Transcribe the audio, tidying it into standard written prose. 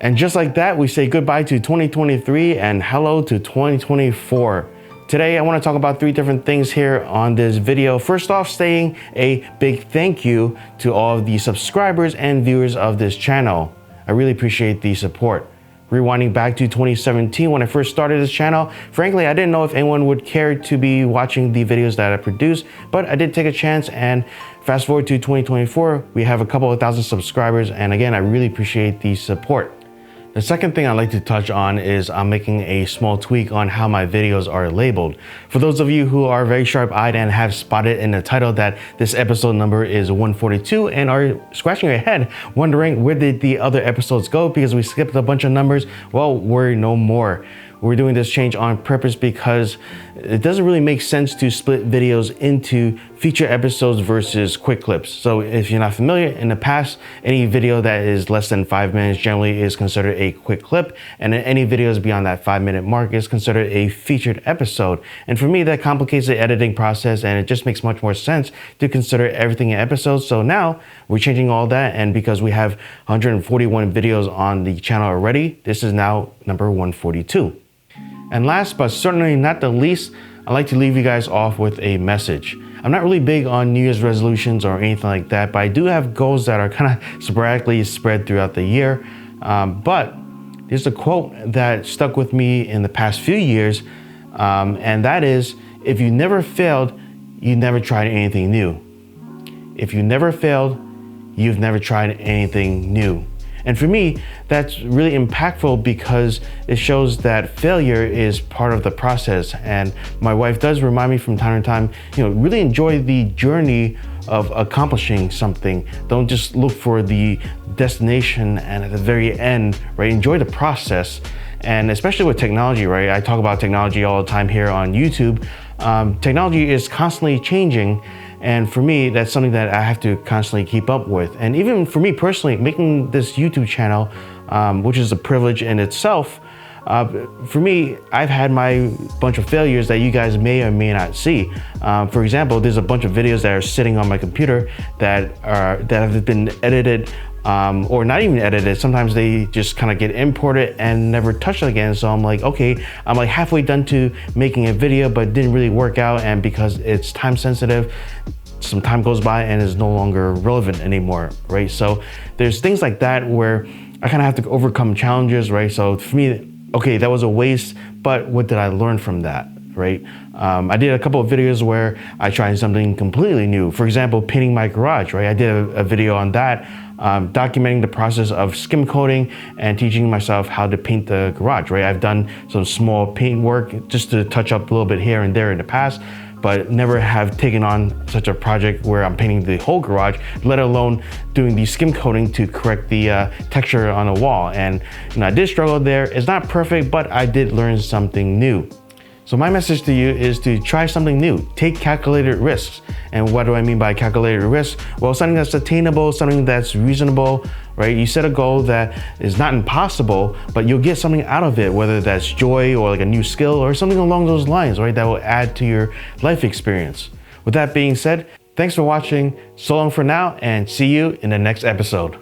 And just like that, we say goodbye to 2023 and hello to 2024. Today, I want to talk about 3 different things here on this video. First off, saying a big thank you to all of the subscribers and viewers of this channel. I really appreciate the support. Rewinding back to 2017 when I first started this channel, frankly, I didn't know if anyone would care to be watching the videos that I produce, but I did take a chance, and fast forward to 2024, we have a couple of thousand subscribers, and again, I really appreciate the support. The second thing I'd like to touch on is I'm making a small tweak on how my videos are labeled. For those of you who are very sharp-eyed and have spotted in the title that this episode number is 142 and are scratching your head wondering where did the other episodes go because we skipped a bunch of numbers, well, worry no more. We're doing this change on purpose because it doesn't really make sense to split videos into feature episodes versus quick clips. So if you're not familiar, in the past, any video that is less than 5 minutes generally is considered a quick clip, and then any videos beyond that 5-minute mark is considered a featured episode. And for me, that complicates the editing process, and it just makes much more sense to consider everything in episodes. So now we're changing all that, and because we have 141 videos on the channel already, this is now number 142. And last but certainly not the least, I'd like to leave you guys off with a message. I'm not really big on New Year's resolutions or anything like that, but I do have goals that are kind of sporadically spread throughout the year. But there's a quote that stuck with me in the past few years, and that is, if you never failed, you never tried anything new. If you never failed, you've never tried anything new. And for me, that's really impactful because it shows that failure is part of the process. And my wife does remind me from time to time, really enjoy the journey of accomplishing something. Don't just look for the destination and at the very end, right? Enjoy the process. And especially with technology, right? I talk about technology all the time here on YouTube. Technology is constantly changing. And for me, that's something that I have to constantly keep up with. And even for me personally, making this YouTube channel, which is a privilege in itself, for me, I've had my bunch of failures that you guys may or may not see. For example, there's a bunch of videos that are sitting on my computer that have been edited, or not even edited. Sometimes they just kind of get imported and never touched again. So I'm like, okay, I'm like halfway done to making a video, but it didn't really work out. And because it's time sensitive, some time goes by and is no longer relevant anymore, right? So there's things like that where I kind of have to overcome challenges, right? So for me, okay, that was a waste, but what did I learn from that, right? I did a couple of videos where I tried something completely new. For example, painting my garage, right? I did a video on that, documenting the process of skim coating and teaching myself how to paint the garage, right? I've done some small paint work just to touch up a little bit here and there in the past, but never have taken on such a project where I'm painting the whole garage, let alone doing the skim coating to correct the texture on the wall. And I did struggle there. It's not perfect, but I did learn something new. So my message to you is to try something new. Take calculated risks. And what do I mean by calculated risks? Well, something that's attainable, something that's reasonable, right? You set a goal that is not impossible, but you'll get something out of it, whether that's joy or like a new skill or something along those lines, right? That will add to your life experience. With that being said, thanks for watching. So long for now, and see you in the next episode.